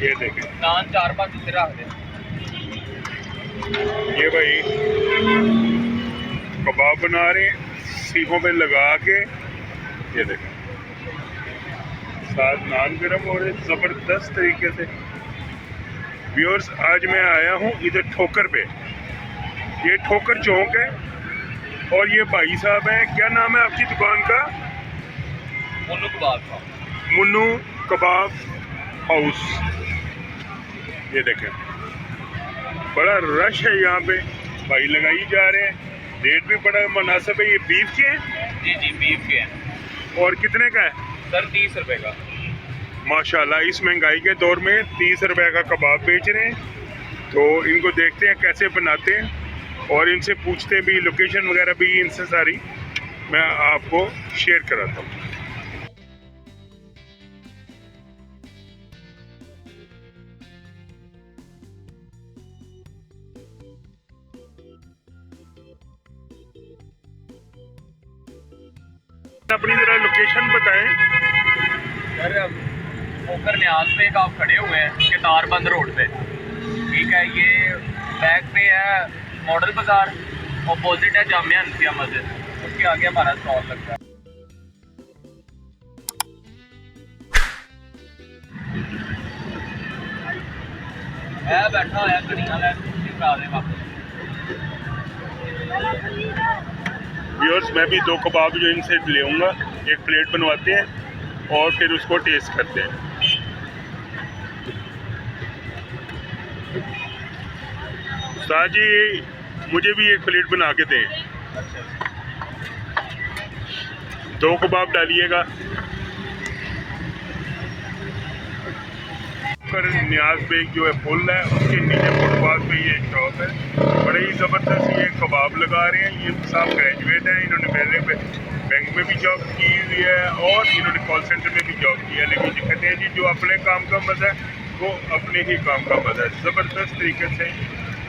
ये देखें नान 4-5 इधर रख दे। ये भाई कबाब बना रहे हैं सीखों पे लगा के। ये देखें साथ नान गरम हो रहे ज़बरदस्त तरीके से। व्यूअर्स आज मैं आया हूँ इधर ठोकर पे, ये ठोकर चौक है और ये भाई साहब हैं, क्या नाम है आपकी दुकान का? मुन्नू कबाब का। मुन्नू कबाब हाउस। ये देखें बड़ा रश है यहाँ पे, भाई लगाई जा रहे हैं, रेट भी बड़ा मुनासिब है। ये बीफ के हैं? जी जी बीफ के हैं। और कितने का है सर 30 रुपए का। माशाल्लाह इस महंगाई के दौर में 30 रुपए का कबाब बेच रहे हैं। तो इनको देखते हैं कैसे बनाते हैं और इनसे पूछते हैं भी, लोकेशन वगैरह भी इनसे सारी मैं आपको शेयर कराता हूँ। अपनी जरा लोकेशन बताएं। सर पोखर न्याज पे एक आप खड़े हुए हैं केतारबंद रोड पे, ठीक है। ये बैक पे है मॉडल बाजार, ऑपोजिट है जामिया हनफिया मस्जिद, उसके आगे हमारा स्टॉल लगता है। बैठा है कड़ियाँ वापस। व्यूअर्स मैं भी 2 कबाब जो इनसे ले आऊँगा, एक प्लेट बनवाते हैं और फिर उसको टेस्ट करते हैं। उस्ताद जी मुझे भी एक प्लेट बना के दें। 2 कबाब डालिएगा। पर न्याज बेग जो है पुल है उसके नीचे फुटपाथ पे ये शॉप है। बड़े ही ज़बरदस्त ये कबाब लगा रहे हैं। ये साहब ग्रेजुएट हैं, इन्होंने पहले बैंक में भी जॉब की हुई है और इन्होंने कॉल सेंटर में भी जॉब किया है। लेकिन ये कहते हैं जी जो अपने काम का मज़ा है वो अपने ही काम का मज़ा है। ज़बरदस्त तरीके से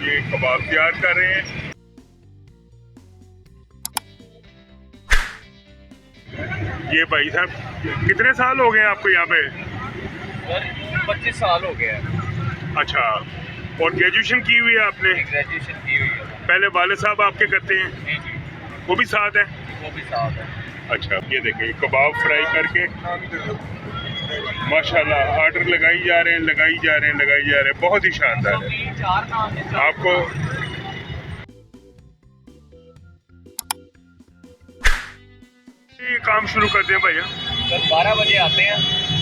ये कबाब तैयार कर रहे हैं। ये भाई साहब कितने साल हो गए आपको यहाँ पे? 25 साल हो गया है। अच्छा, और ग्रेजुएशन की हुई है आपने? ग्रेजुएशन की हुई है। पहले वाले साहब आपके करते हैं? जी जी वो भी साथ है? वो भी साथ है। अच्छा, ये देखिए कबाब फ्राई करके माशाल्लाह ऑर्डर लगाई जा रहे हैं, लगाई जा रहे हैं, लगाई जा रहे हैं। बहुत ही शानदार है। आपको ये काम शुरू करते हैं भैया? सर 12 बजे आते हैं,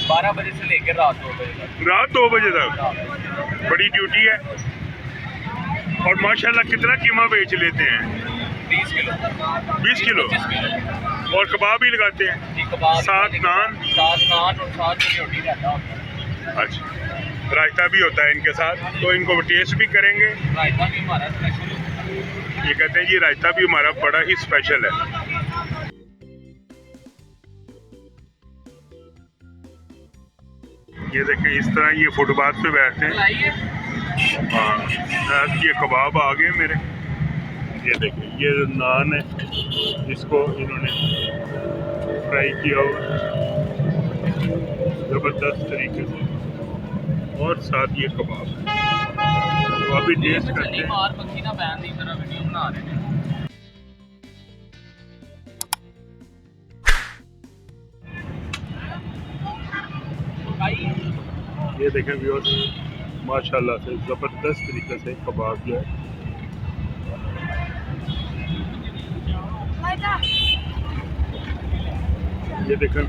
12 बजे से लेकर रात 2 बजे तक। रात 2 बजे तक बड़ी ड्यूटी है। और माशाल्लाह कितना कीमा बेच लेते हैं? 20 किलो 20 किलो। 25 किलो। और कबाब भी लगाते हैं? जी कबाब, साथ नान और साथ रोटी रहता है। अच्छा, रायता भी होता है इनके साथ, तो इनको टेस्ट भी करेंगे। रायता भी हमारा स्पेशल होता है। ये कहते हैं जी रायता भी हमारा बड़ा ही स्पेशल है। ये देखिए इस तरह ये फुटपाथ पे बैठते हैं। हाँ, ये कबाब आ गए मेरे। ये देखिए ये नान है, इसको इन्होंने फ्राई किया हुआ ज़बरदस्त तरीके से, और साथ ये कबाब। तो अभी टेस्ट करते हैं। ये देखें व्यूअर्स माशाल्लाह से ज़बरदस्त तरीके से कबाब जो है ये देखें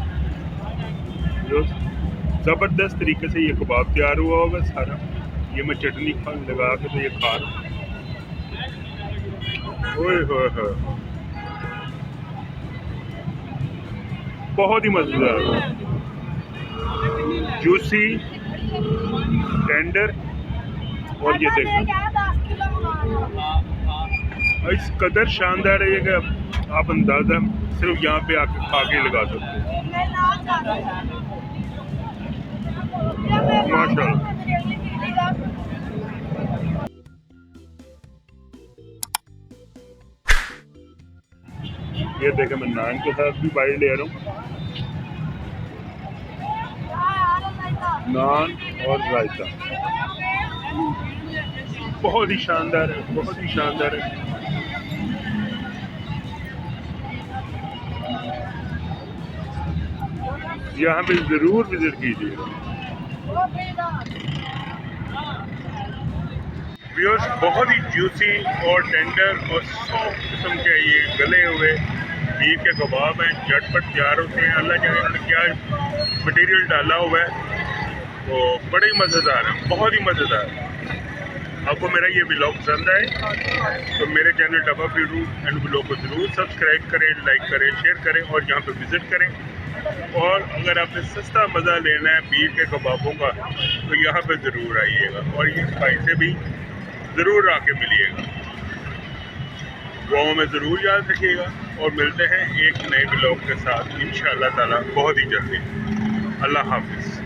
व्यूअर्स ज़बरदस्त तरीके से ये कबाब तैयार हुआ होगा सारा। ये मैं चटनी लगा के तो ये खा रहा हूँ। ओए होए होए, बहुत ही मज़ेदार, जूसी, टेंडर। और ये देखें इस कदर शानदार है ये कि आप अंदाज़ा सिर्फ यहाँ पे आके खा के लगा सकते हैं। माशाल्लाह। ये देखें मैं नान के साथ भी बाइट ले रहा हूँ। नान और रायता। बहुत ही शानदार है, बहुत ही शानदार है। यहाँ पे ज़रूर विज़िट कीजिएगा। व्यूअर्स, बहुत ही जूसी और टेंडर और सॉफ्ट किस्म के ये गले हुए बीफ के कबाब हैं, झटपट तैयार होते हैं। अल्लाह जाने उन्होंने क्या मटेरियल डाला हुआ है, तो बड़े ही मज़ेदार है, बहुत ही मज़ेदार है। आपको मेरा ये व्लॉग पसंद आए तो मेरे चैनल डब्बा फिरू एंड व्लॉग को ज़रूर सब्सक्राइब करें, लाइक करें, शेयर करें और यहाँ पे विज़िट करें। और अगर आपने सस्ता मज़ा लेना है बीफ के कबाबों का तो यहाँ पे ज़रूर आइएगा और ये स्पाइसें भी ज़रूर आके मिलिएगा। दुआओं में ज़रूर याद रखिएगा और मिलते हैं एक नए व्लॉग के साथ इंशाअल्लाह ताला बहुत ही जल्दी। अल्लाह हाफिज़।